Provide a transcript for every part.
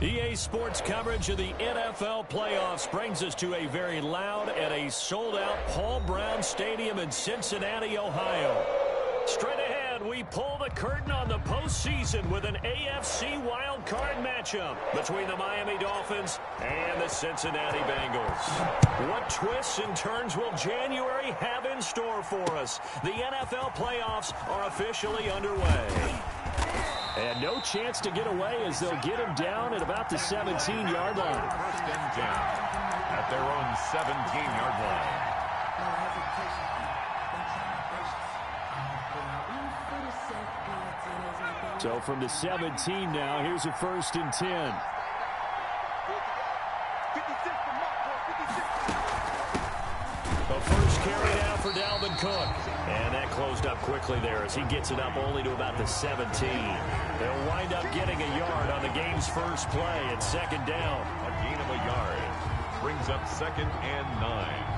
EA Sports coverage of the NFL playoffs brings us to a very loud and a sold-out Paul Brown Stadium in Cincinnati, Ohio. Straight ahead, we pull the curtain on the postseason with an AFC wildcard matchup between the Miami Dolphins and the Cincinnati Bengals. What twists and turns will January have in store for us? The NFL playoffs are officially underway. And no chance to get away as they'll get him down at about the 17-yard line. First and 10 at their own 17-yard line. So from the 17 now, here's a 1st and 10. The first carry now for Dalvin Cook. And that closed up quickly there as he gets it up only to about the 17. They'll wind up getting a yard on the game's first play at 2nd down. A gain of a yard brings up 2nd and 9.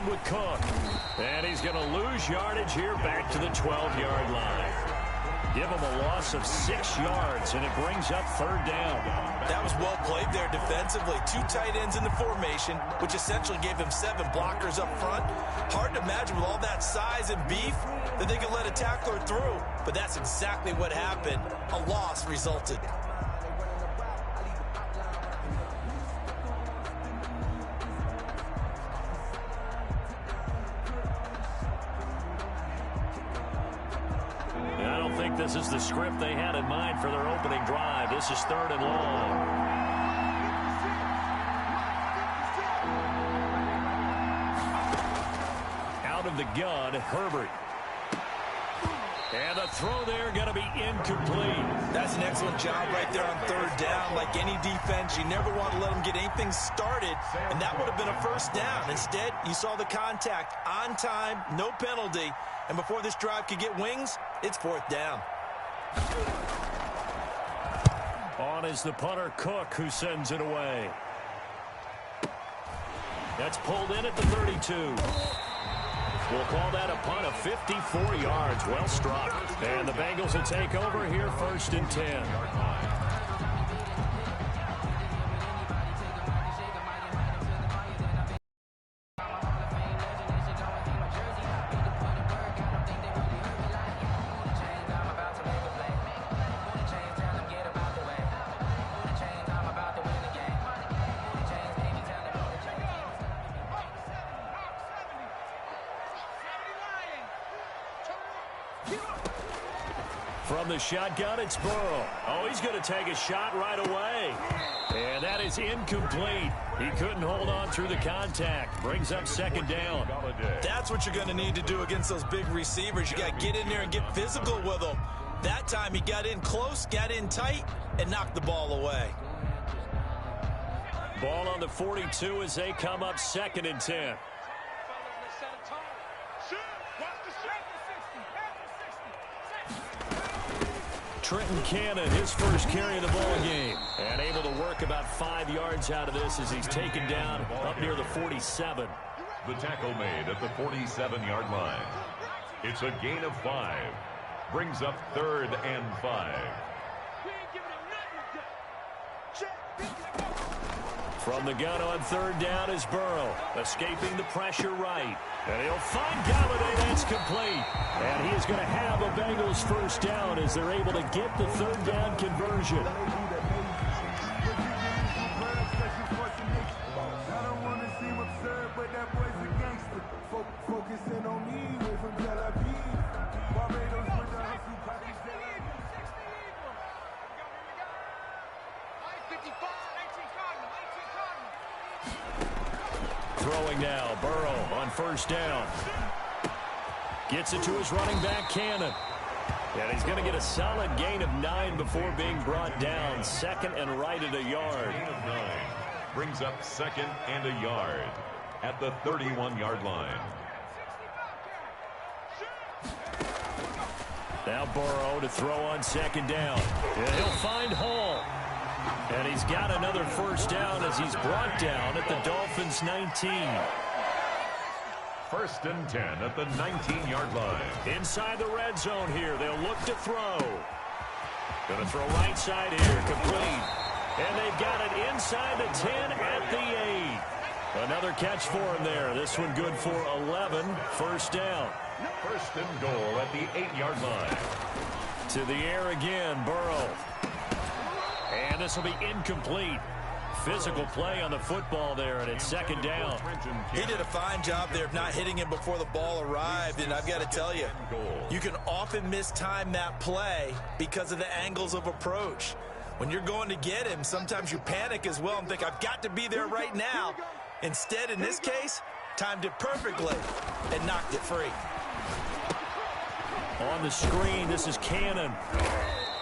With Cook. And he's going to lose yardage here back to the 12-yard line. Give him a loss of 6 yards, and it brings up 3rd down. That was well played there defensively. 2 tight ends in the formation, which essentially gave him 7 blockers up front. Hard to imagine with all that size and beef that they could let a tackler through. But that's exactly what happened. A loss resulted. This is the script they had in mind for their opening drive. This is 3rd and long. Out of the gun, Herbert. And the throw there going to be incomplete. That's an excellent job right there on 3rd down. Like any defense, you never want to let them get anything started, and that would have been a 1st down. Instead, you saw the contact on time, no penalty, and before this drive could get wings, it's 4th down. On is the punter, Cook, who sends it away. That's pulled in at the 32. We'll call that a punt of 54 yards. Well struck. And the Bengals will take over here 1st and 10. From the shotgun, it's Burrow. Oh, he's going to take a shot right away. And that is incomplete. He couldn't hold on through the contact. Brings up 2nd down. That's what you're going to need to do against those big receivers. You got to get in there and get physical with them. That time he got in close, got in tight, and knocked the ball away. Ball on the 42 as they come up 2nd and 10. Trenton Cannon, his first carry of the ball game. And able to work about 5 yards out of this as he's taken down up near the 47. The tackle made at the 47-yard line. It's a gain of 5. Brings up 3rd and 5. From the gun on 3rd down is Burrow. Escaping the pressure right. And he'll find Galladay. That's complete. And he is going to have a Bengals 1st down as they're able to get the 3rd down conversion. Throwing now, Burrow on 1st down. Gets it to his running back, Cannon. And he's going to get a solid gain of 9 before being brought down. 2nd and right at a yard. Gain of 9 brings up 2nd and a yard. at the 31-yard line. Now Burrow to throw on second down. And he'll find Hall. And he's got another first down as he's brought down at the Dolphins' 19. First and 10 at the 19-yard line. Inside the red zone here. They'll look to throw. Going to throw right side here. Complete. And they've got it inside the 10 at the 8. Another catch for him there. This one good for 11. First down. First and goal at the 8-yard line. To the air again, Burrow. And this will be incomplete. Physical play on the football there, and it's second down. He did a fine job there of not hitting him before the ball arrived, and I've got to tell you, you can often mistime that play because of the angles of approach. When you're going to get him, sometimes you panic as well and think, I've got to be there right now. Instead, in this case, timed it perfectly and knocked it free. On the screen, this is Cannon.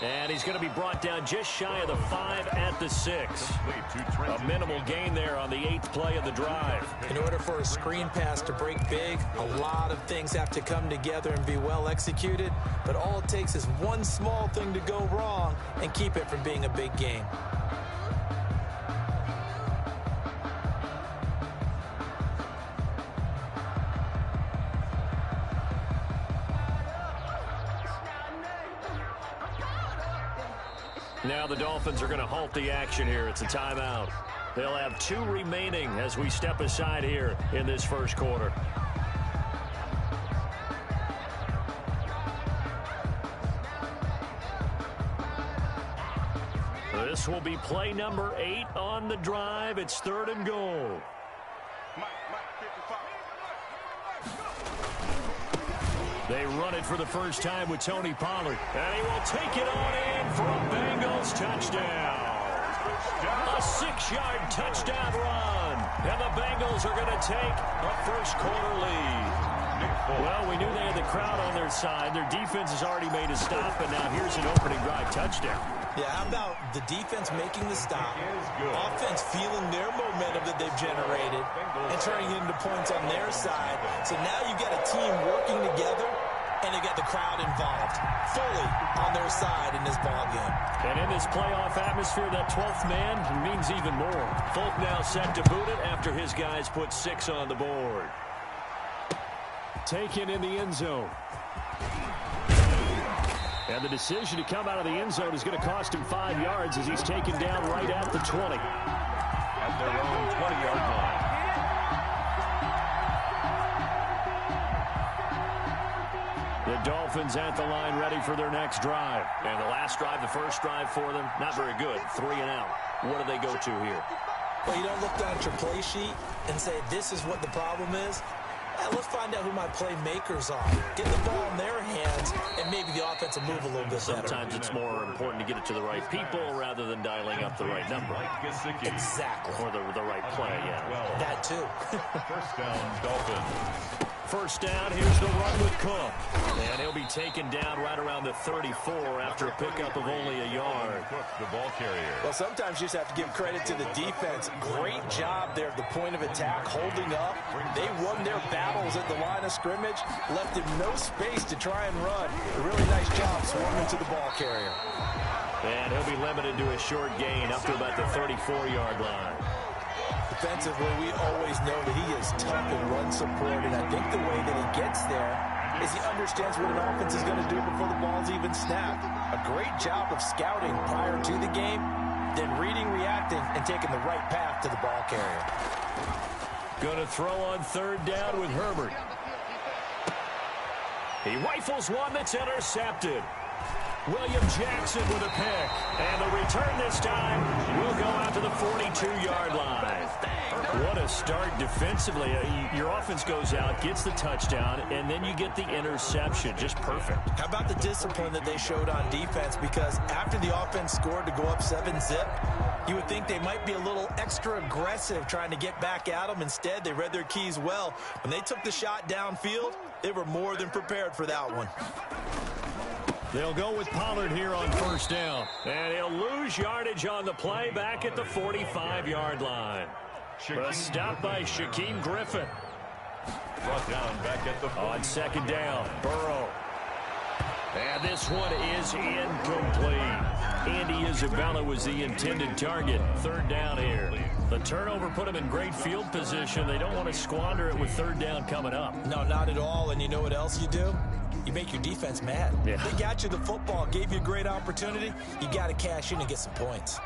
And he's going to be brought down just shy of the 5 at the 6. A minimal gain there on the 8th play of the drive. In order for a screen pass to break big, a lot of things have to come together and be well executed. But all it takes is one small thing to go wrong and keep it from being a big gain. Now the Dolphins are going to halt the action here. It's a timeout. They'll have 2 remaining as we step aside here in this first quarter. This will be play number 8 on the drive. It's 3rd and goal. They run it for the first time with Tony Pollard. And he will take it on in for a Bengals touchdown. A 6-yard touchdown run. And the Bengals are going to take a first quarter lead. Well, we knew they had the crowd on their side. Their defense has already made a stop, and now here's an opening drive touchdown. Yeah, how about the defense making the stop, offense feeling their momentum that they've generated, and turning it into points on their side. So now you've got a team working together, and they got the crowd involved, fully on their side in this ballgame. And in this playoff atmosphere, that 12th man means even more. Folk now set to boot it after his guys put 6 on the board. Taken in the end zone. And the decision to come out of the end zone is going to cost him 5 yards as he's taken down right at the 20. At their own 20-yard line. The Dolphins at the line ready for their next drive. And the last drive, the first drive for them, not very good. 3 and out. What do they go to here? Well, you don't look down at your play sheet and say, this is what the problem is. Let's find out who my playmakers are. Get the ball in their hands, and maybe the offense will move a little bit better. Sometimes it's more important to get it to the right people rather than dialing up the right number. Exactly. Or the right play, yeah. That too. First down, Dolphins. First down, here's the run with Cook. And he'll be taken down right around the 34 after a pickup of only a yard. Cook, the ball carrier. Well, sometimes you just have to give credit to the defense. Great job there at the point of attack, holding up. They won their battles at the line of scrimmage, left him no space to try and run. A really nice job swarming to the ball carrier. And he'll be limited to a short gain up to about the 34-yard line. Defensively, we always know that he is tough in run support, and I think the way that he gets there is he understands what an offense is going to do before the ball's even snapped. A great job of scouting prior to the game, then reading, reacting, and taking the right path to the ball carrier. Going to throw on 3rd down with Herbert. He rifles one that's intercepted. William Jackson with a pick. And the return this time will go out to the 42-yard line. What a start defensively. Your offense goes out, gets the touchdown, and then you get the interception. Just perfect. How about the discipline that they showed on defense? Because after the offense scored to go up 7-zip, you would think they might be a little extra aggressive trying to get back at them. Instead, they read their keys well. When they took the shot downfield, they were more than prepared for that one. They'll go with Pollard here on first down. And he'll lose yardage on the play back at the 45-yard line. A stop by Shaquem Griffin. Brought down back at the 40. On second down, Burrow. And this one is incomplete. Andy Isabella was the intended target. Third down here. The turnover put them in great field position. They don't want to squander it with third down coming up. No, not at all. And you know what else you do? You make your defense mad. Yeah. They got you the football, gave you a great opportunity. You got to cash in and get some points.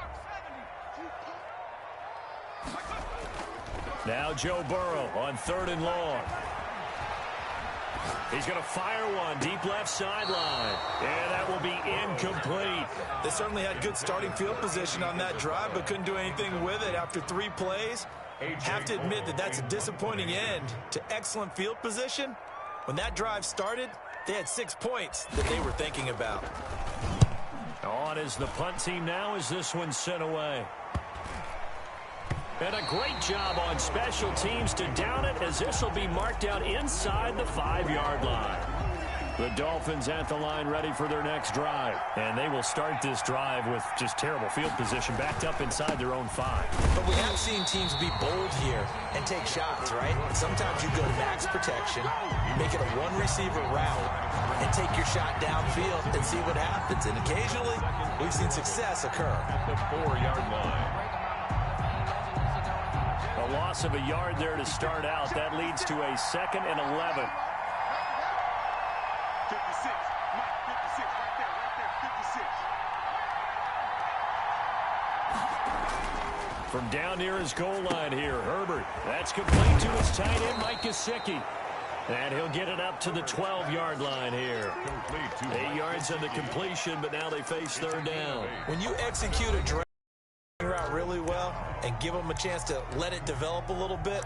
Now Joe Burrow on third and long. He's going to fire one deep left sideline. And that will be incomplete. They certainly had good starting field position on that drive, but couldn't do anything with it after 3 plays. Have to admit that that's a disappointing end to excellent field position. When that drive started, they had 6 points that they were thinking about. On is the punt team now as this one's sent away. And a great job on special teams to down it, as this will be marked out inside the 5-yard line. The Dolphins at the line ready for their next drive. And they will start this drive with just terrible field position backed up inside their own 5. But we have seen teams be bold here and take shots, right? Sometimes you go to max protection, make it a one-receiver route, and take your shot downfield and see what happens. And occasionally, we've seen success occur. At the 4-yard line. A loss of a yard there to start out. That leads to a 2nd and 11. 56. Mike, 56. Right there. 56. From down near his goal line here, Herbert. That's complete to his tight end, Mike Gesicki. And he'll get it up to the 12-yard line here. 8 yards on the completion, but now they face third down. When you execute a drag route really well and give them a chance to let it develop a little bit,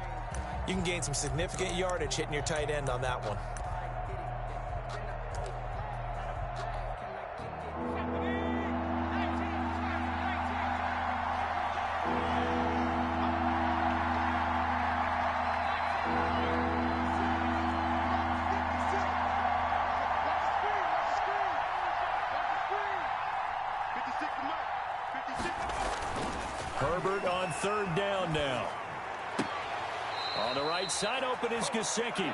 you can gain some significant yardage hitting your tight end on that one. Herbert on third down now. On the right side, open is Gesicki.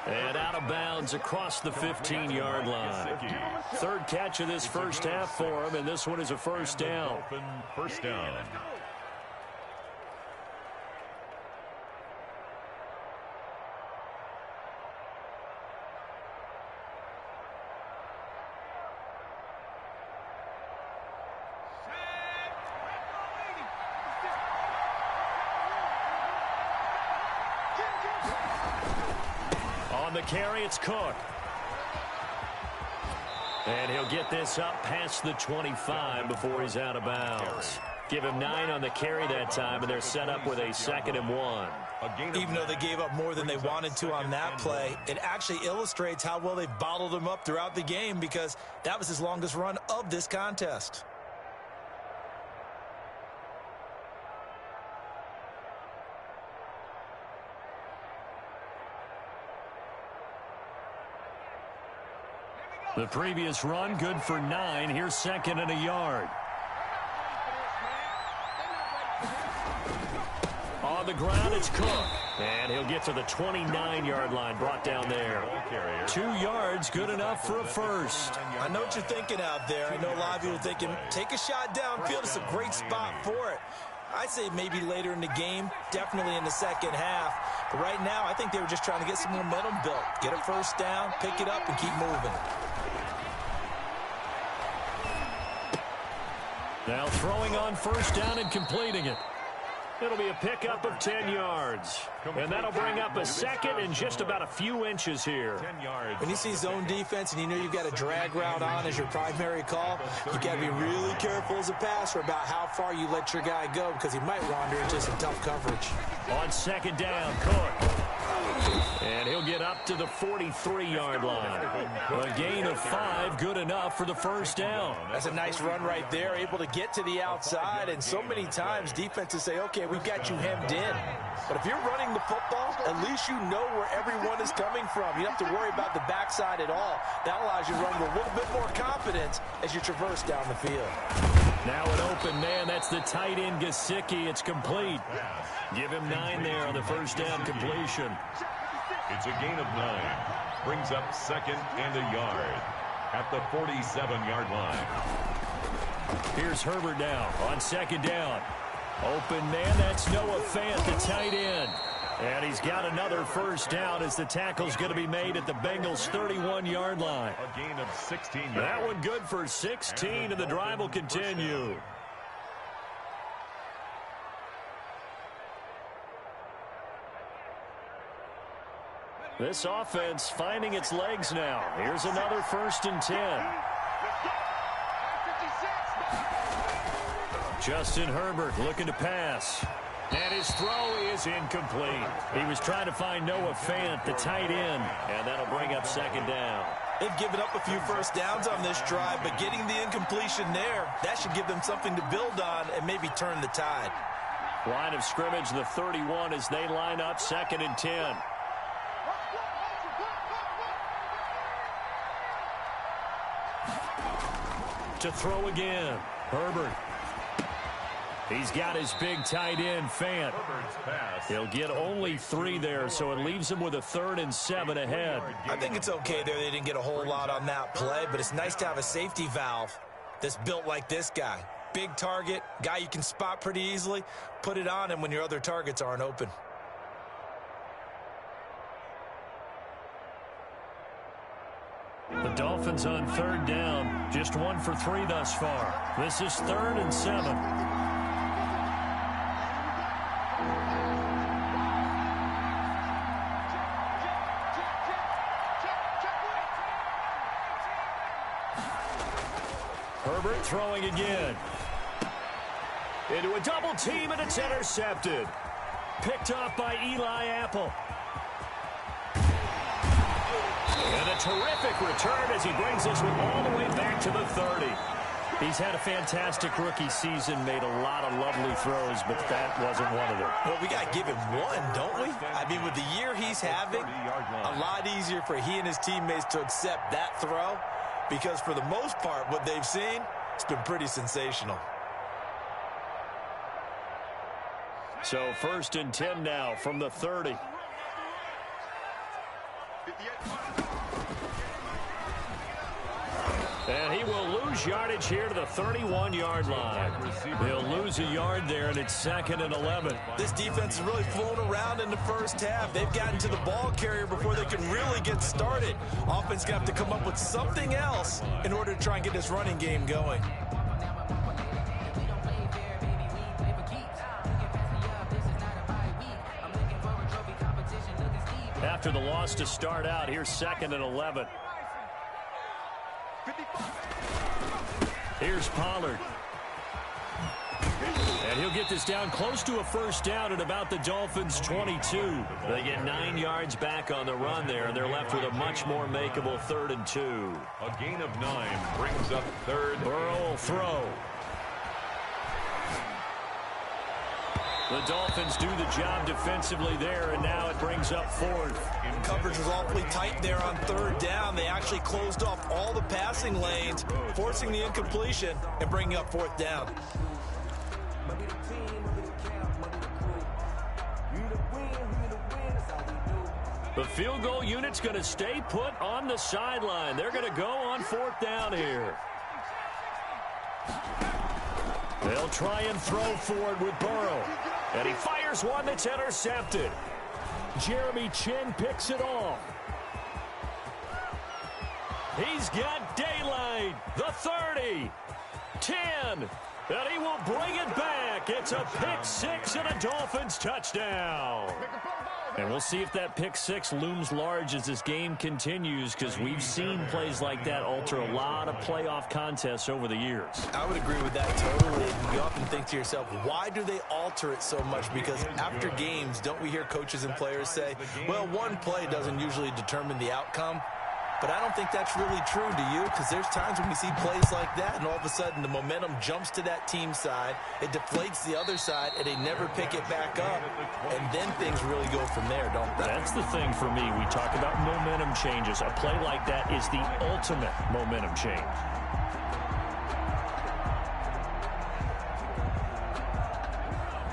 And out of bounds across the 15-yard line. Third catch of this first half for him, and this one is a first down. First down. On the carry, it's Cook. And he'll get this up past the 25 before he's out of bounds. Give him 9 on the carry that time, and they're set up with a 2nd and 1. Even though they gave up more than they wanted to on that play, it actually illustrates how well they've bottled him up throughout the game, because that was his longest run of this contest. The previous run, good for 9. Here's 2nd and a yard. On the ground, it's Cook. And he'll get to the 29-yard line, brought down there. 2 yards, good enough for a first. I know what you're thinking out there. I know a lot of you are thinking, take a shot downfield. It's a great spot for it. I'd say maybe later in the game, definitely in the second half. But right now, I think they were just trying to get some momentum built. Get a first down, pick it up, and keep moving. Now throwing on first down and completing it. It'll be a pickup of 10 yards. And that'll bring up a 2nd and just about a few inches here. 10 yards. When you see zone defense and you know you've got a drag route on as your primary call, you've got to be really careful as a passer about how far you let your guy go, because he might wander into some tough coverage. On 2nd down, Cook. And he'll get up to the 43-yard line. A gain of 5, good enough for the first down. That's a nice run right there, able to get to the outside. And so many times defenses say, okay, we've got you hemmed in. But if you're running the football, at least you know where everyone is coming from. You don't have to worry about the backside at all. That allows you to run with a little bit more confidence as you traverse down the field. Now an open man. That's the tight end, Gesicki. It's complete. Give him 9 there on the first down completion. It's a gain of 9. Brings up second and a yard at the 47-yard line. Here's Herbert now on second down. Open man, that's Noah Fant, the tight end. And he's got another first down as the tackle's going to be made at the Bengals' 31-yard line. A gain of 16 yards. That one good for 16, and the drive will continue. This offense finding its legs now. Here's another 1st and 10. Justin Herbert looking to pass. And his throw is incomplete. He was trying to find Noah Fant, the tight end, and that'll bring up second down. They've given up a few first downs on this drive, but getting the incompletion there, that should give them something to build on and maybe turn the tide. Line of scrimmage, the 31 as they line up 2nd and 10. To throw again. Herbert. He's got his big tight end, Fant. He'll get only 3 there, so it leaves him with a 3rd and 7 ahead. I think it's okay there. They didn't get a whole lot on that play, but it's nice to have a safety valve that's built like this guy. Big target, guy you can spot pretty easily. Put it on him when your other targets aren't open. The Dolphins on 3rd down. Just 1 for 3 thus far. This is 3rd and 7. Herbert throwing again. Into a double team, and it's intercepted. Picked off by Eli Apple. And a terrific return as he brings this one all the way back to the 30. He's had a fantastic rookie season, made a lot of lovely throws, but that wasn't one of them. Well, we got to give him one, don't we? I mean, with the year he's having, a lot easier for he and his teammates to accept that throw because for the most part, what they've seen, it's been pretty sensational. So 1st and 10 now from the 30. And he will lose yardage here to the 31-yard line. He'll lose a yard there, and it's 2nd and 11. This defense is really flown around in the first half. They've gotten to the ball carrier before they can really get started. Offense got to come up with something else in order to try and get this running game going. After the loss to start out, here's 2nd and 11. Here's Pollard. And he'll get this down close to a first down at about the Dolphins' 22. They get 9 yards back on the run there, and they're left with a much more makeable 3rd and 2. A gain of 9 brings up 3rd. Burrow will throw. The Dolphins do the job defensively there, and now it brings up 4th. Coverage was awfully tight there on 3rd down. They actually closed off all the passing lanes, forcing the incompletion and bringing up 4th down. The field goal unit's going to stay put on the sideline. They're going to go on 4th down here. They'll try and throw forward with Burrow. And he fires one that's intercepted. Jeremy Chin picks it off. He's got daylight. The 30. 10. And he will bring it back. It's a pick 6 and a Dolphins touchdown. And we'll see if that pick 6 looms large as this game continues, because we've seen plays like that alter a lot of playoff contests over the years. I would agree with that totally. You often think to yourself, why do they alter it so much? Because after games, don't we hear coaches and players say, well, one play doesn't usually determine the outcome? But I don't think that's really true, do you? Because there's times when we see plays like that, and all of a sudden the momentum jumps to that team side, it deflates the other side, and they never pick it back up, and then things really go from there, don't they? That's the thing for me. We talk about momentum changes. A play like that is the ultimate momentum change.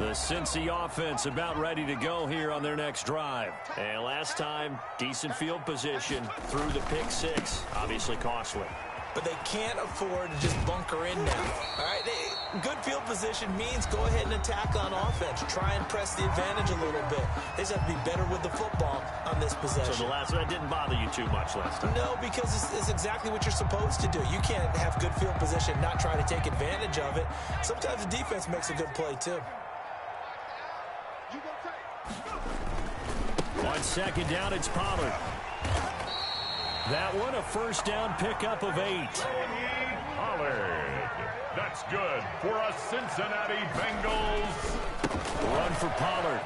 The Cincy offense about ready to go here on their next drive. And last time, decent field position through the pick six. Obviously costly. But they can't afford to just bunker in now. All right, good field position means go ahead and attack on offense. Try and press the advantage a little bit. They just have to be better with the football on this possession. So that didn't bother you too much last time? No, because it's exactly what you're supposed to do. You can't have good field position, not try to take advantage of it. Sometimes the defense makes a good play, too. On second down, it's Pollard. That one, a first down pickup of 8. Pollard. That's good for a Cincinnati Bengals. Run for Pollard.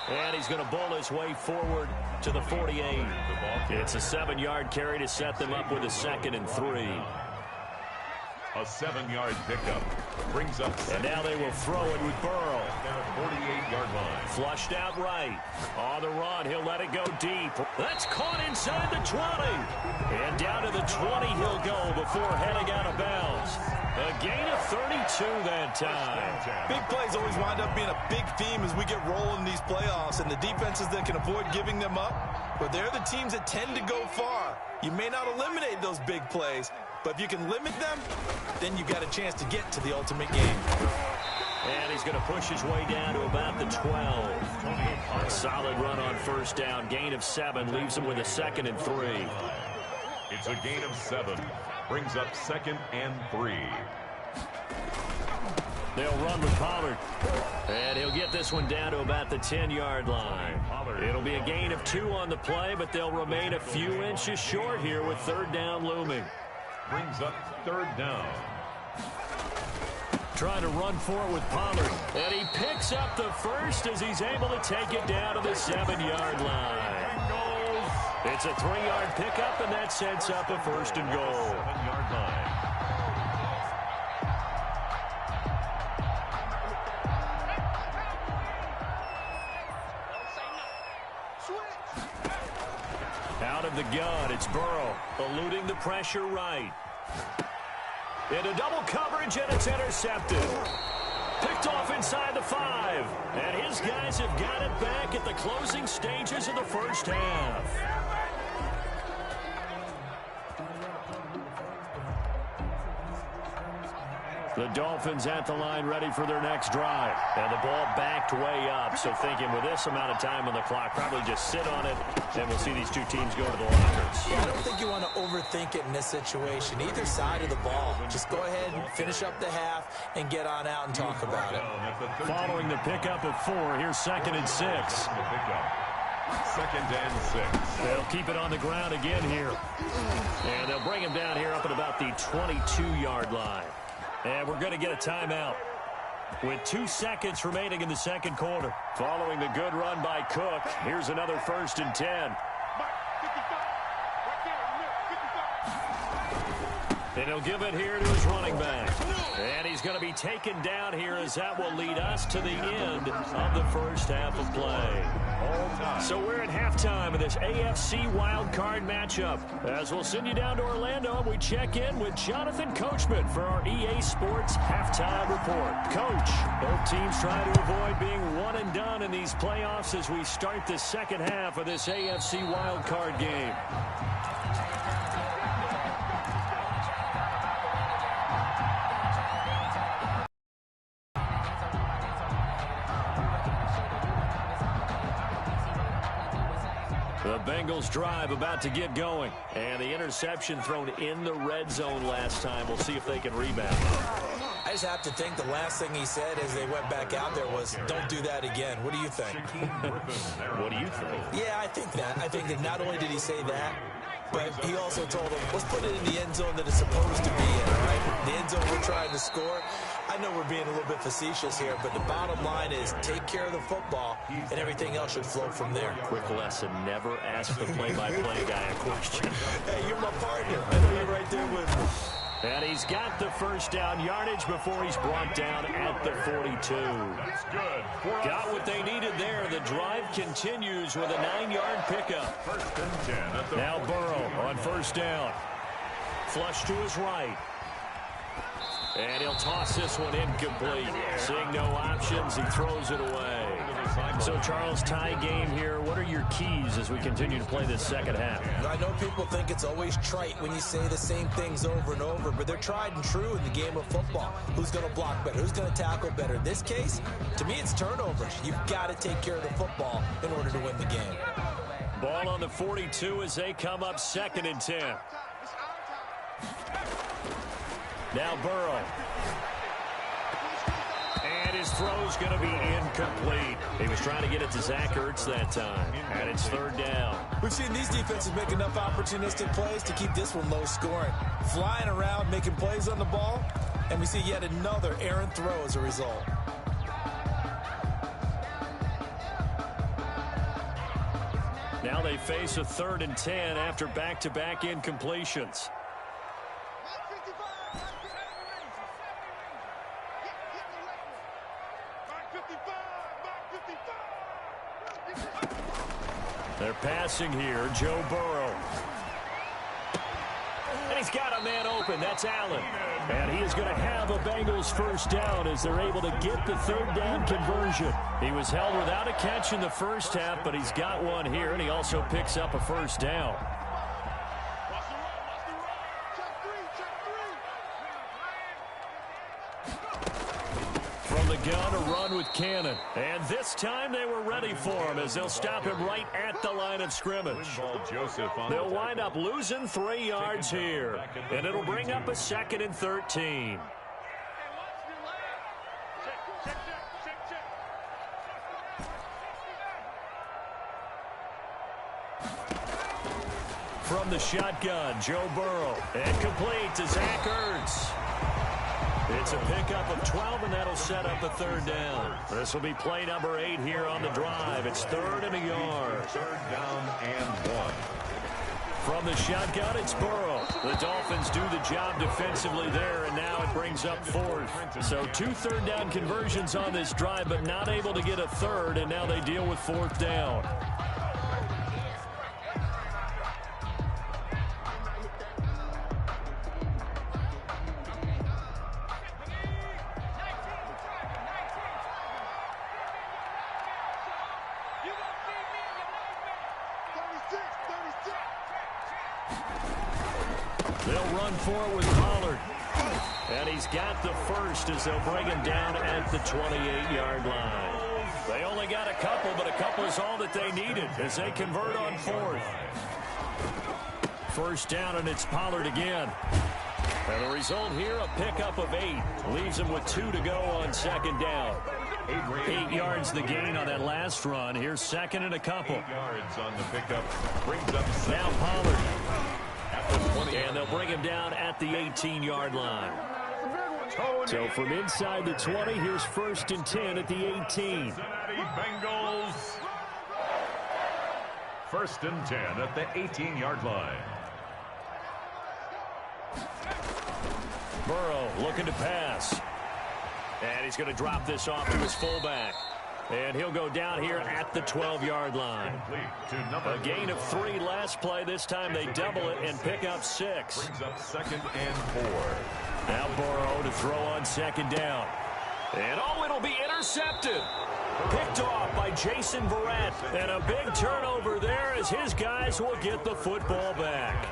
And he's going to bowl his way forward to the 48. It's a 7-yard carry to set them up with a 2nd and 3. A 7-yard pickup brings up. And now they will throw it with Burrow. At the 48-yard line. Flushed out right. On the run, he'll let it go deep. That's caught inside the 20. And down to the 20 he'll go before heading out of bounds. A gain of 32 that time. Big plays always wind up being a big theme as we get rolling in these playoffs. And the defenses that can avoid giving them up, well, they're the teams that tend to go far. You may not eliminate those big plays, but if you can limit them, then you've got a chance to get to the ultimate game. And he's going to push his way down to about the 12. A solid run on first down. Gain of 7 leaves him with a 2nd and 3. It's a gain of 7. Brings up 2nd and 3. They'll run with Pollard. And he'll get this one down to about the 10-yard line. It'll be a gain of 2 on the play, but they'll remain a few inches short here with 3rd down looming. Brings up 3rd down. Trying to run for it with Pollard. And he picks up the first as he's able to take it down to the 7-yard line. It's a 3-yard pickup, and that sets up a 1st and goal. 7-yard line. Out of the gun, it's Burrow, eluding the pressure right. Into double coverage, and it's intercepted. Picked off inside the 5. And his guys have got it back at the closing stages of the first half. The Dolphins at the line ready for their next drive. And the ball backed way up. So thinking with this amount of time on the clock, probably just sit on it, and we'll see these two teams go to the lockers. Yeah, I don't think you want to overthink it in this situation. Either side of the ball. Just go ahead and finish up the half and get on out and talk about it. Following the pickup of 4, here's 2nd and 6. 2nd and 6. They'll keep it on the ground again here. And they'll bring him down here up at about the 22-yard line. And we're going to get a timeout with 2 seconds remaining in the second quarter. Following the good run by Cook, here's another 1st and 10. And he'll give it here to his running back. And he's going to be taken down here as that will lead us to the end of the first half of play. So we're at halftime of this AFC wildcard matchup. As we'll send you down to Orlando, and we check in with Jonathan Coachman for our EA Sports Halftime Report. Coach, both teams try to avoid being one and done in these playoffs as we start the second half of this AFC wildcard game. The Bengals drive about to get going. And the interception thrown in the red zone last time. We'll see if they can rebound. I just have to think the last thing he said as they went back out there was, don't do that again. What do you think? What do you think? Yeah, I think that. I think that not only did he say that, but he also told them, let's put it in the end zone that it's supposed to be in, all right? The end zone we're trying to score. I know we're being a little bit facetious here, but the bottom line is take care of the football, and everything else should flow from there. Quick lesson, never ask the play-by-play guy a question. Hey, you're my partner. I know you're right there with me. And he's got the first down yardage before he's brought down at the 42. That's good. Got what they needed there. The drive continues with a 9-yard pickup. 1st and 10 at the now Burrow on first down. Flush to his right. And he'll toss this one incomplete. Seeing no options, he throws it away. So, Charles, tie game here. What are your keys as we continue to play this second half? I know people think it's always trite when you say the same things over and over, but they're tried and true in the game of football. Who's going to block better? Who's going to tackle better? In this case, to me, it's turnovers. You've got to take care of the football in order to win the game. Ball on the 42 as they come up 2nd and 10. Now Burrow. And his throw's going to be incomplete. He was trying to get it to Zach Ertz that time. And it's 3rd down. We've seen these defenses make enough opportunistic plays to keep this one low scoring. Flying around, making plays on the ball. And we see yet another errant throw as a result. Now they face a 3rd and 10 after back-to-back incompletions. They're passing here, Joe Burrow. And he's got a man open. That's Allen. And he is going to have a Bengals 1st down as they're able to get the 3rd down conversion. He was held without a catch in the first half, but he's got one here, and he also picks up a 1st down. From the gun, a run with Cannon. And this time they were ready for him as they'll stop him right at the line of scrimmage. They'll wind up losing 3 yards here. And it'll bring up a 2nd and 13. From the shotgun, Joe Burrow. And complete to Zach Ertz. It's a pickup of 12, and that'll set up a 3rd down. This will be play number 8 here on the drive. It's 3rd and a yard. 3rd down and 1. From the shotgun, it's Burrow. The Dolphins do the job defensively there, and now it brings up 4th. So 2 3rd down conversions on this drive, but not able to get a 3rd, and now they deal with 4th down. They'll run for it with Pollard. And he's got the 1st as they'll bring him down at the 28-yard line. They only got a couple, but a couple is all that they needed as they convert on 4th. 1st down, and it's Pollard again. And the result here, a pickup of 8. Leaves him with 2 to go on 2nd down. 8 yards the gain on that last run. Here's 2nd and a couple. 8 yards on the pickup. Brings up now Pollard. And they'll bring him down at the 18-yard line. So from inside the 20, here's 1st and 10 at the 18. Cincinnati Bengals. 1st and 10 at the 18-yard line. Burrow looking to pass. And he's going to drop this off to his fullback. And he'll go down here at the 12-yard line. A gain of 3 last play. This time they double it and pick up 6. Brings up 2nd and 4. Now Burrow to throw on 2nd down. And oh, it'll be intercepted. Picked off by Jason Verrett. And a big turnover there as his guys will get the football back.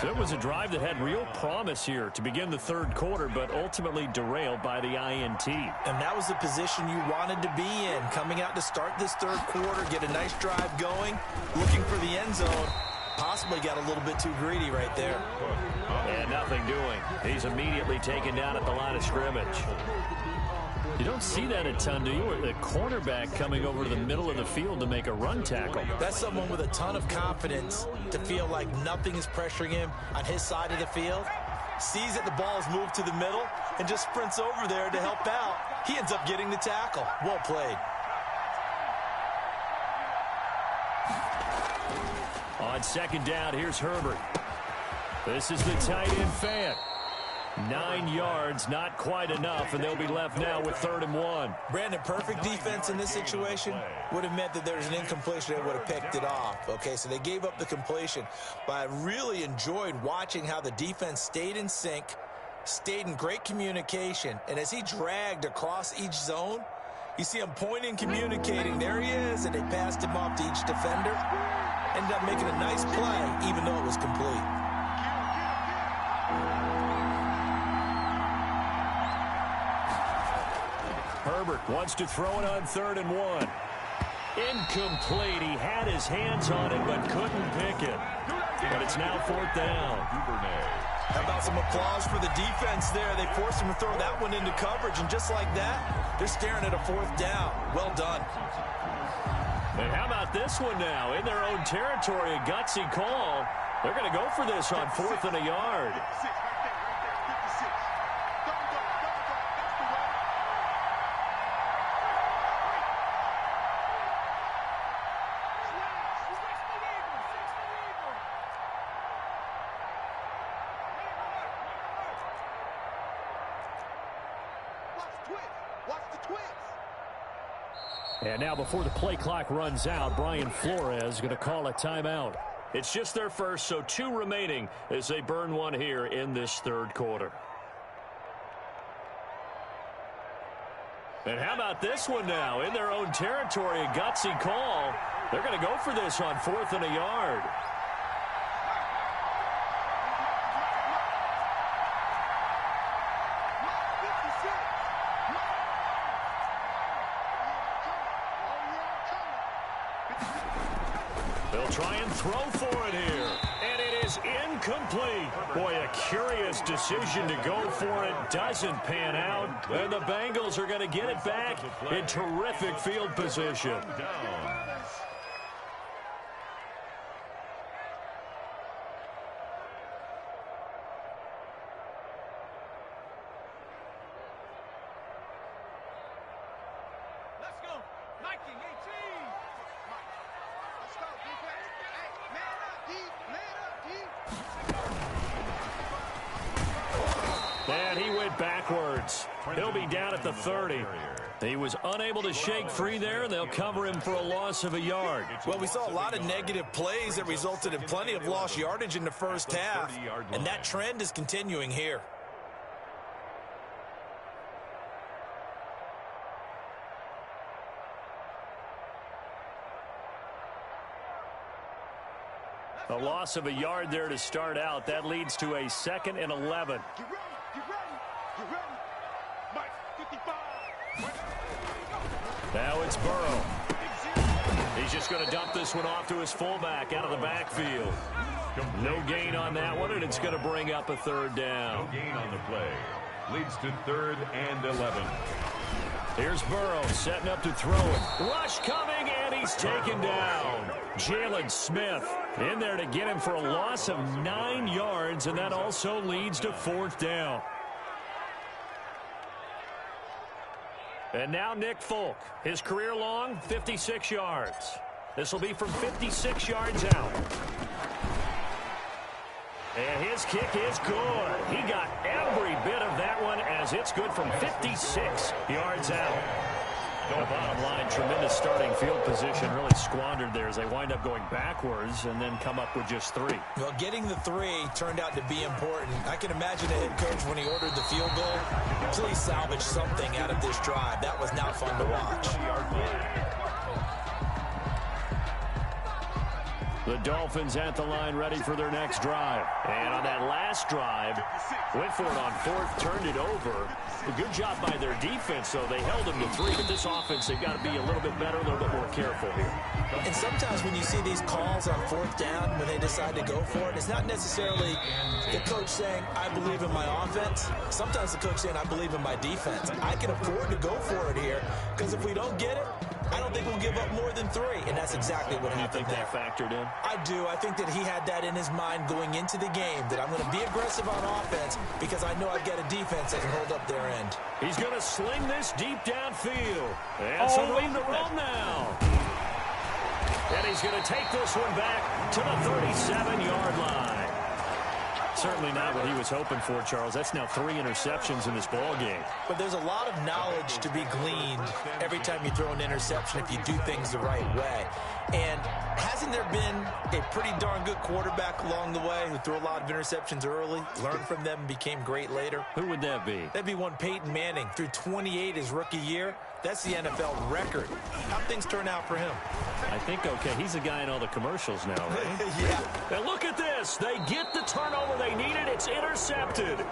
So it was a drive that had real promise here to begin the 3rd quarter, but ultimately derailed by the INT. And that was the position you wanted to be in. Coming out to start this 3rd quarter, get a nice drive going, looking for the end zone. Possibly got a little bit too greedy right there. And nothing doing. He's immediately taken down at the line of scrimmage. You don't see that a ton, do you? Or the cornerback coming over to the middle of the field to make a run tackle. That's someone with a ton of confidence to feel like nothing is pressuring him on his side of the field. Sees that the ball is moved to the middle and just sprints over there to help out. He ends up getting the tackle. Well played. On 2nd down, here's Herbert. This is the tight end Fant. 9 yards, not quite enough, and they'll be left now with 3rd and 1. Brandon, perfect defense in this situation would have meant that there's an incompletion. They would have picked it off. Okay, so they gave up the completion. But I really enjoyed watching how the defense stayed in sync, stayed in great communication. And as he dragged across each zone, you see him pointing, communicating. There he is, and they passed him off to each defender. Ended up making a nice play, even though it was complete. Herbert wants to throw it on 3rd and 1. Incomplete. He had his hands on it, but couldn't pick it. But it's now 4th down. How about some applause for the defense there? They forced him to throw that one into coverage, and just like that, they're staring at a 4th down. Well done. And how about this one now? In their own territory, a gutsy call. They're going to go for this on 4th and a yard. And now before the play clock runs out, Brian Flores is going to call a timeout. It's just their first, so 2 remaining as they burn one here in this 3rd quarter. And how about this one now? In their own territory, a gutsy call. They're going to go for this on 4th and a yard. They'll try and throw for it here. And it is incomplete. Boy, a curious decision to go for it. Doesn't pan out. And the Bengals are going to get it back in terrific field position. And he went backwards. He'll be down at the 30. He was unable to shake free there, and they'll cover him for a loss of a yard. Well, we saw a lot of negative plays that resulted in plenty of lost yardage in the first half, and that trend is continuing here. A loss of a yard there to start out. That leads to a 2nd and 11. Get ready, get ready, get ready. Mike, 55. Now it's Burrow. He's just going to dump this one off to his fullback out of the backfield. No gain on that one, and it's going to bring up a 3rd down. No gain on the play. Leads to 3rd and 11. Here's Burrow setting up to throw it. Rush coming, and he's taken down. Jalen Smith in there to get him for a loss of 9 yards, and that also leads to 4th down. And now Nick Folk, his career long, 56 yards. This will be from 56 yards out. And his kick is good. He got every bit of that one as it's good from 56 yards out. The bottom line, tremendous starting field position, really squandered there as they wind up going backwards and then come up with just 3. Well, getting the 3 turned out to be important. I can imagine the head coach when he ordered the field goal. Please salvage something out of this drive. That was not fun to watch. The Dolphins at the line ready for their next drive. And on that last drive, went for it on 4th, turned it over. A good job by their defense, though. They held them to 3. But this offense, they've got to be a little bit better, a little bit more careful here. And sometimes when you see these calls on 4th down, when they decide to go for it, it's not necessarily the coach saying, I believe in my offense. Sometimes the coach saying, I believe in my defense. I can afford to go for it here, because if we don't get it, I don't think we'll give up more than 3, and that's exactly what happened there. You think that factored in? I do. I think that he had that in his mind going into the game, that I'm going to be aggressive on offense because I know I've got a defense that can hold up their end. He's going to sling this deep downfield. And some room to run now. And he's going to take this one back to the 37-yard line. Certainly not what he was hoping for, Charles. That's now 3 interceptions in this ball game. But there's a lot of knowledge to be gleaned every time you throw an interception if you do things the right way. And hasn't there been a pretty darn good quarterback along the way who threw a lot of interceptions early, learned from them, and became great later? Who would that be? That'd be one Peyton Manning. Threw 28 his rookie year. That's the NFL record. How'd things turn out for him? I think, okay, he's a guy in all the commercials now, right? Yeah. And look at this. They get the turnover they needed. It's intercepted.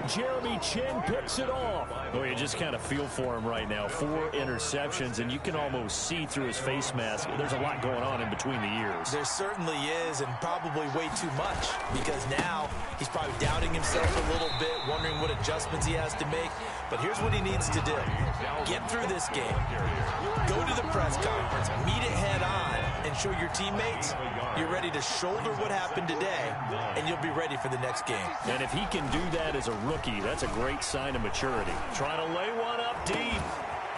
Jeremy Chin picks it off. Oh, you just kind of feel for him right now. 4 interceptions, and you can almost see through his face mask. There's a lot going on in between the ears. There certainly is, and probably way too much, because now he's probably doubting himself a little bit, wondering what adjustments he has to make. But here's what he needs to do. Get through this game. Go to the press conference. Meet it head on and show your teammates you're ready to shoulder what happened today, and you'll be ready for the next game. And if he can do that as a rookie, that's a great sign of maturity. Trying to lay one up deep.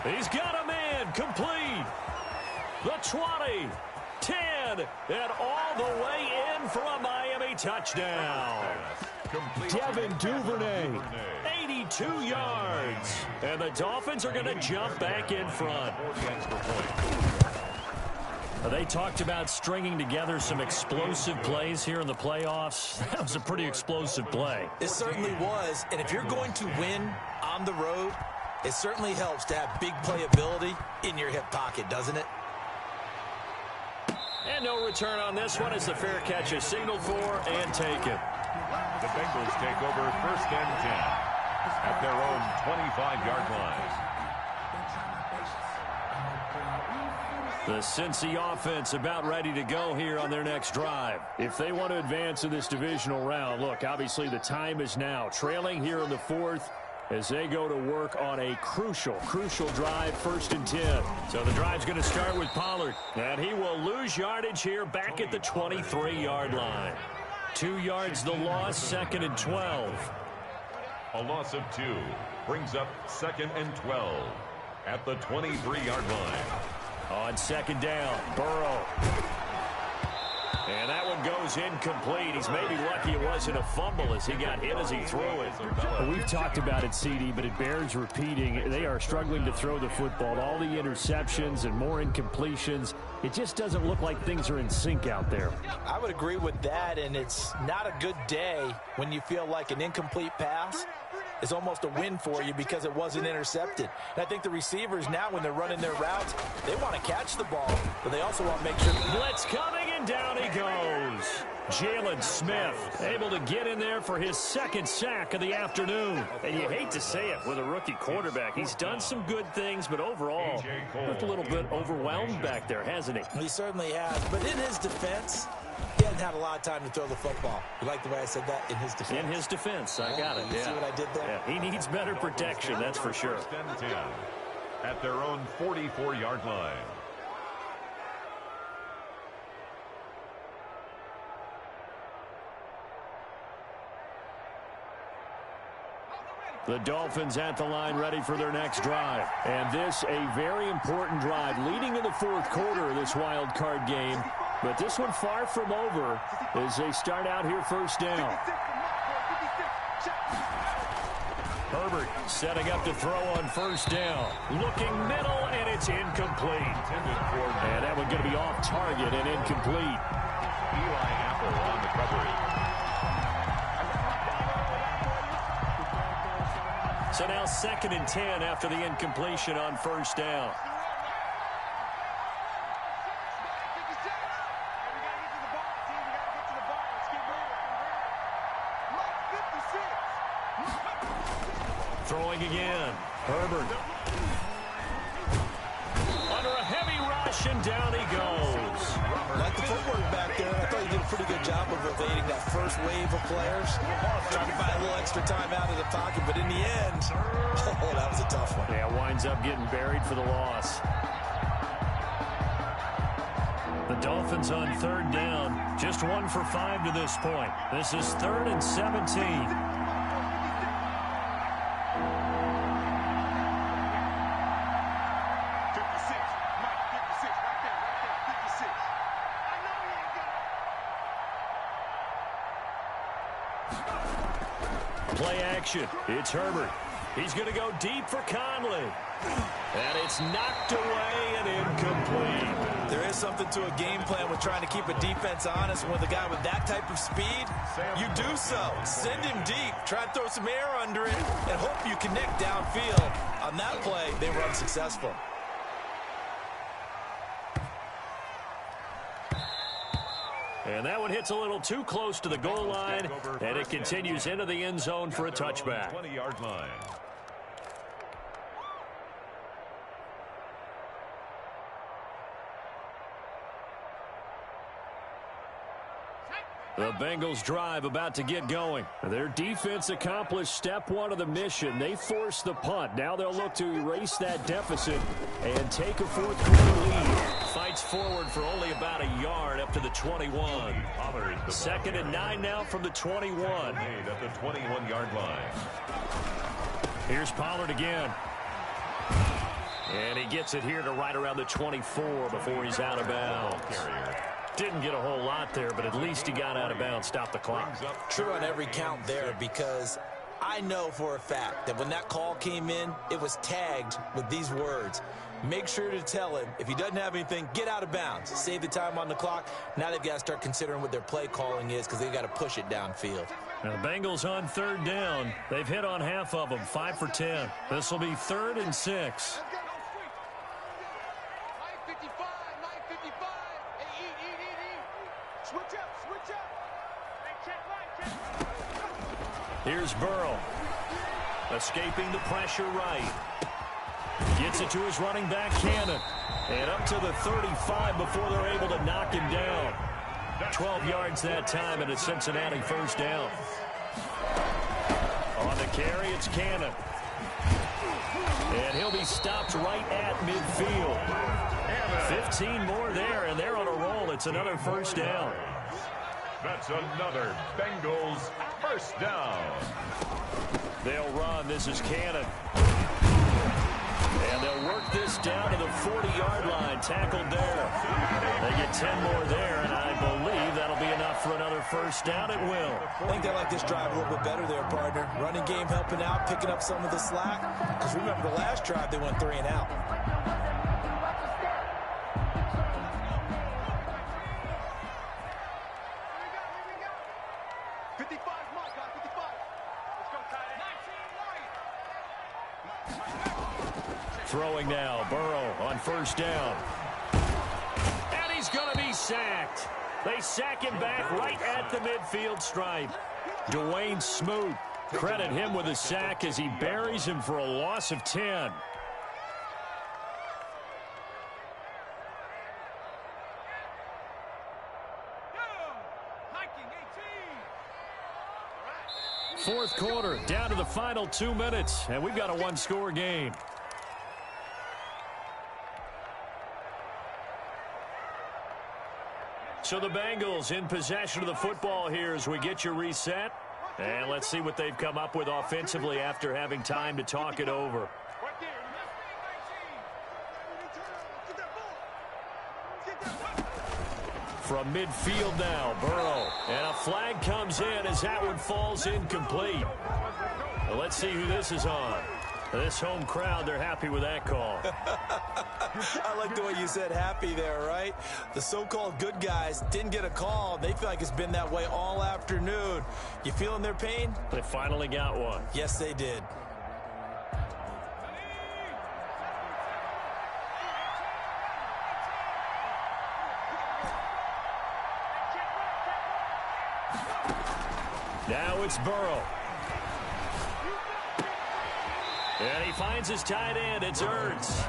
He's got a man complete. The 20, 10, and all the way in for a Miami touchdown. Devin Duvernay, 82 yards. And the Dolphins are going to jump back in front. They talked about stringing together some explosive plays here in the playoffs. That was a pretty explosive play. It certainly was. And if you're going to win on the road, it certainly helps to have big playability in your hip pocket, doesn't it? And no return on this one as the fair catch is signaled for and taken. The Bengals take over 1st and 10 at their own 25-yard line. The Cincy offense about ready to go here on their next drive. If they want to advance in this divisional round, look, obviously the time is now. Trailing here in the 4th as they go to work on a crucial drive, 1st and 10. So the drive's going to start with Pollard, and he will lose yardage here back at the 23-yard line. 2 yards the loss, 2nd and 12. A loss of 2 brings up 2nd and 12 at the 23-yard line. On 2nd down, Burrow. And that one goes incomplete. He's maybe lucky it wasn't a fumble as he got hit as he threw it. Well, we've talked about it, CD, but it bears repeating. They are struggling to throw the football. All the interceptions and more incompletions. It just doesn't look like things are in sync out there. I would agree with that, and it's not a good day when you feel like an incomplete pass is almost a win for you because it wasn't intercepted. And I think the receivers now, when they're running their routes, they want to catch the ball, but they also want to make sure. Blitz coming, and down he goes. Jalen Smith able to get in there for his 2nd sack of the afternoon. And you hate to say it with a rookie quarterback. He's done some good things, but overall, looked a little bit overwhelmed back there, hasn't he? He certainly has. But in his defense, he hasn't had a lot of time to throw the football. You like the way I said that? In his defense. In his defense, I got it. You see what I did there? Yeah, he needs better protection, that's for sure. 1st and 10 at their own 44-yard line. The Dolphins at the line ready for their next drive. And this a very important drive leading in the 4th quarter of this wild card game. But this one far from over as they start out here 1st down. Herbert setting up to throw on 1st down. Looking middle, and it's incomplete. And that one going to be off target and incomplete. Eli Apple on the coverage. So now 2nd and 10 after the incompletion on 1st down. Throwing again. Herbert. Under a heavy rush, and down he goes. Like the footwork back there, I thought he did a pretty good job of evading that first wave of players. Trying to buy a little extra time out of the pocket, but in the end, oh, that was a tough one. Yeah, winds up getting buried for the loss. The Dolphins on 3rd down, just 1 for 5 to this point. This is 3rd and 17. Play action. It's Herbert. He's going to go deep for Conley. And it's knocked away and incomplete. There is something to a game plan with trying to keep a defense honest. With a guy with that type of speed, you do so. Send him deep. Try to throw some air under it and hope you connect downfield. On that play, they were unsuccessful. And that one hits a little too close to the goal line, and it continues into the end zone for a touchback. 20-yard line. The Bengals drive about to get going. Their defense accomplished step one of the mission. They forced the punt. Now they'll look to erase that deficit and take a fourth quarter lead. Fights forward for only about a yard up to the 21. 2nd and 9 now from the 21. Made at the 21-yard line. Here's Pollard again. And he gets it here to right around the 24 before he's out of bounds. Didn't get a whole lot there, but at least he got out of bounds, stopped the clock. True on every count there, because I know for a fact that when that call came in, it was tagged with these words. Make sure to tell him, if he doesn't have anything, get out of bounds. Save the time on the clock. Now they've got to start considering what their play calling is, because they've got to push it downfield. Now the Bengals on 3rd down. They've hit on half of them, 5 for 10. This will be 3rd and 6. Here's Burrow. Escaping the pressure right. Gets it to his running back, Cannon. And up to the 35 before they're able to knock him down. 12 yards that time and a Cincinnati first down. On the carry, it's Cannon. And he'll be stopped right at midfield. 15 more there, and they're on a roll. It's another first down. That's another Bengals first down. They'll run. This is Cannon. And they'll work this down to the 40-yard line. Tackled there. They get 10 more there, and I believe that'll be enough for another first down. It will. I think they like this drive a little bit better there, partner. Running game helping out, picking up some of the slack. Because remember, the last drive, they went 3 and out. Throwing now, Burrow on first down. And he's going to be sacked. They sack him back right at the midfield stripe. Dwayne Smoot, credit him with a sack as he buries him for a loss of 10. Fourth quarter, down to the final 2 minutes, and we've got a one-score game. So the Bengals in possession of the football here as we get you reset. And let's see what they've come up with offensively after having time to talk it over. From midfield now, Burrow. And a flag comes in as that one falls incomplete. Well, let's see who this is on. This home crowd, they're happy with that call. I like the way you said happy there, right? The so-called good guys didn't get a call. They feel like it's been that way all afternoon. You feeling their pain? They finally got one. Yes, they did. Now it's Burrow. And he finds his tight end. It's Ertz.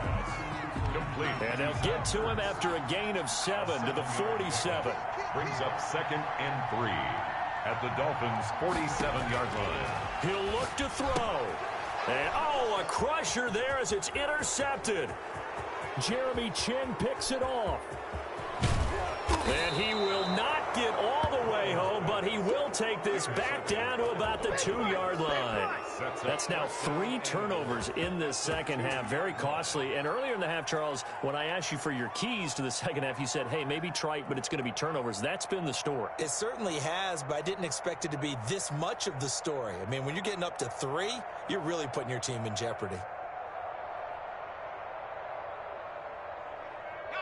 Complete. And they'll get to him after a gain of 7 to the 47. Brings up 2nd and 3 at the Dolphins' 47-yard line. He'll look to throw. And, oh, a crusher there as it's intercepted. Jeremy Chin picks it off. And he will not get all the way home, but he will take this back down to about the 2-yard line. That's now 3 turnovers in this second half. Very costly. And earlier in the half, Charles, when I asked you for your keys to the second half, you said, hey, maybe trite, but it's going to be turnovers. That's been the story. It certainly has, but I didn't expect it to be this much of the story. I mean, when you're getting up to 3, you're really putting your team in jeopardy.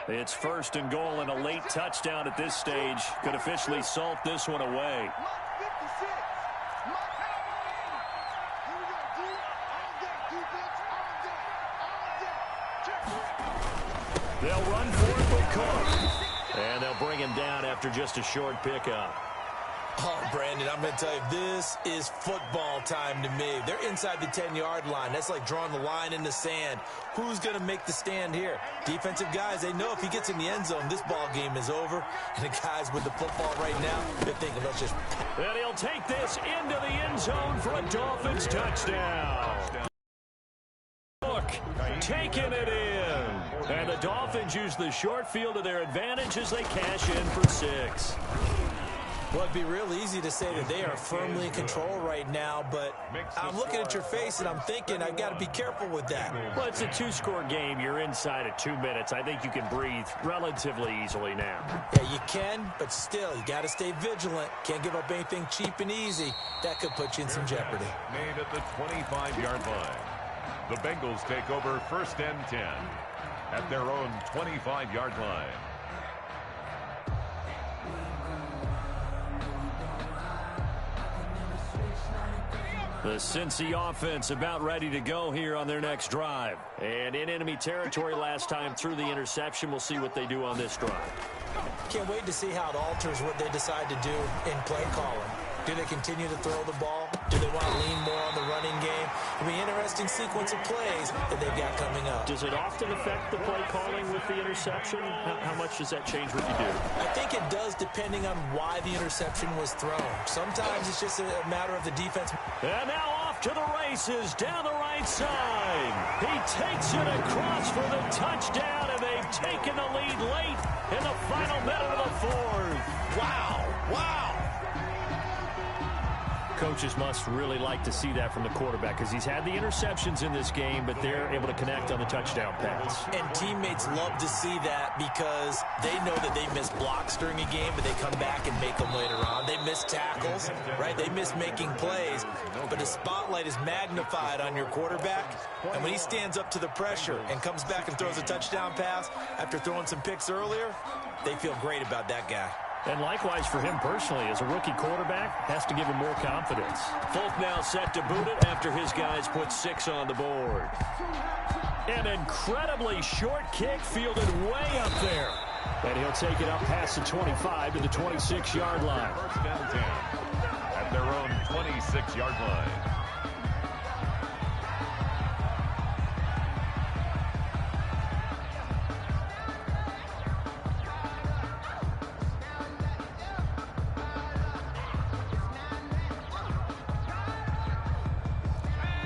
It's 1st and goal, and a late touchdown at this stage could officially salt this one away. They'll run for it with Cook. And they'll bring him down after just a short pickup. Oh, Brandon, I'm going to tell you, this is football time to me. They're inside the 10-yard line. That's like drawing the line in the sand. Who's going to make the stand here? Defensive guys, they know if he gets in the end zone, this ball game is over. And the guys with the football right now, they're thinking, let's just... And he'll take this into the end zone for a Dolphins touchdown. Look, taking it in. And the Dolphins use the short field to their advantage as they cash in for 6. Well, it'd be real easy to say that they are firmly in control right now, but I'm looking at your face and I'm thinking I've got to be careful with that. Well, it's a 2-score game. You're inside at 2 minutes. I think you can breathe relatively easily now. Yeah, you can, but still, you got to stay vigilant. Can't give up anything cheap and easy. That could put you in some jeopardy. Made at the 25-yard line. The Bengals take over 1st and 10 at their own 25-yard line. The Cincy offense about ready to go here on their next drive. And in enemy territory last time through the interception. We'll see what they do on this drive. Can't wait to see how it alters what they decide to do in play calling. Do they continue to throw the ball? Do they want to lean more on the running game? It'll be an interesting sequence of plays that they've got coming up. Does it often affect the play calling with the interception? How much does that change what you do? I think it does depending on why the interception was thrown. Sometimes it's just a matter of the defense. And now off to the races down the right side. He takes it across for the touchdown, and they've taken the lead late in the final minute of the 4th. Wow. Wow. Coaches must really like to see that from the quarterback because he's had the interceptions in this game, but they're able to connect on the touchdown pass. And teammates love to see that because they know that they miss blocks during a game, but they come back and make them later on. They miss tackles, right? They miss making plays, but the spotlight is magnified on your quarterback, and when he stands up to the pressure and comes back and throws a touchdown pass after throwing some picks earlier, they feel great about that guy. And likewise for him personally, as a rookie quarterback, has to give him more confidence. Folk now set to boot it after his guys put 6 on the board. An incredibly short kick fielded way up there. And he'll take it up past the 25 to the 26-yard line. 1st and 10 at their own 26-yard line.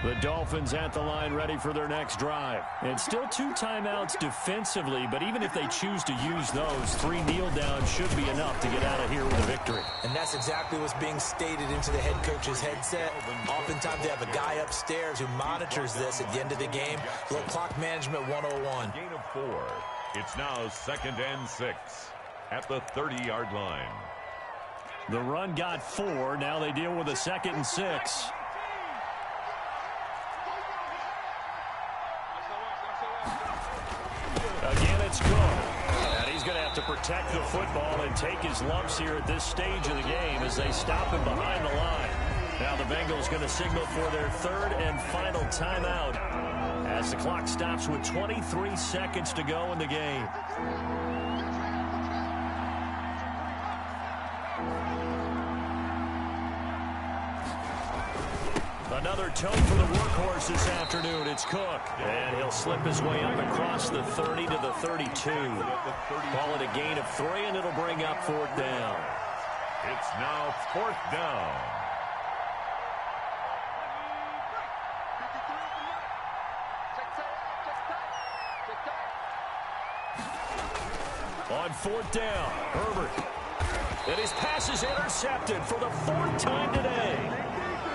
The Dolphins at the line ready for their next drive. And still 2 timeouts defensively, but even if they choose to use those, 3 kneel downs should be enough to get out of here with a victory. And that's exactly what's being stated into the head coach's headset. Oftentimes they have a guy upstairs who monitors this at the end of the game. Little clock management 101. Gain of 4. It's now 2nd and 6 at the 30-yard line. The run got 4. Now they deal with a 2nd and 6. Again, it's Cook. And he's going to have to protect the football and take his lumps here at this stage of the game as they stop him behind the line. Now the Bengals going to signal for their 3rd and final timeout as the clock stops with 23 seconds to go in the game. Another tote for the workhorse this afternoon. It's Cook. And he'll slip his way up across the 30 to the 32. Call it a gain of 3, and it'll bring up 4th down. It's now 4th down. On 4th down, Herbert. And his pass is intercepted for the 4th time today.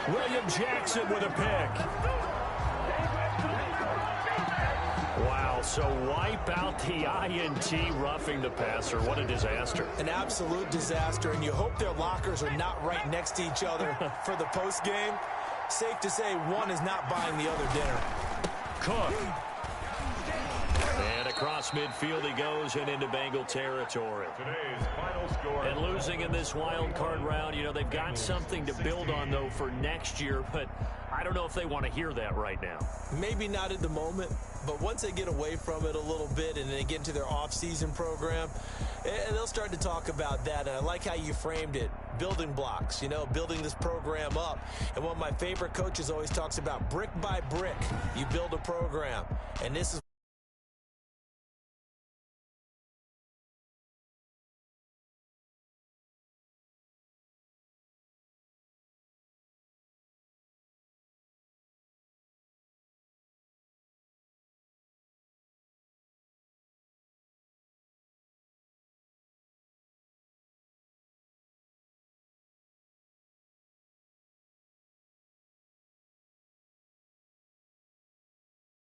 William Jackson with a pick. Wow, so wipe out the INT roughing the passer. What a disaster. An absolute disaster, and you hope their lockers are not right next to each other for the postgame. Safe to say one is not buying the other dinner. Cook. And Across midfield he goes and into Bengal territory. Today's final score. And losing in this wild card round, you know, they've got something to build on, though, for next year. But I don't know if they want to hear that right now. Maybe not at the moment, but once they get away from it a little bit and they get into their off-season program, and they'll start to talk about that. And I like how you framed it, building blocks, you know, building this program up. And one of my favorite coaches always talks about brick by brick, you build a program. And this is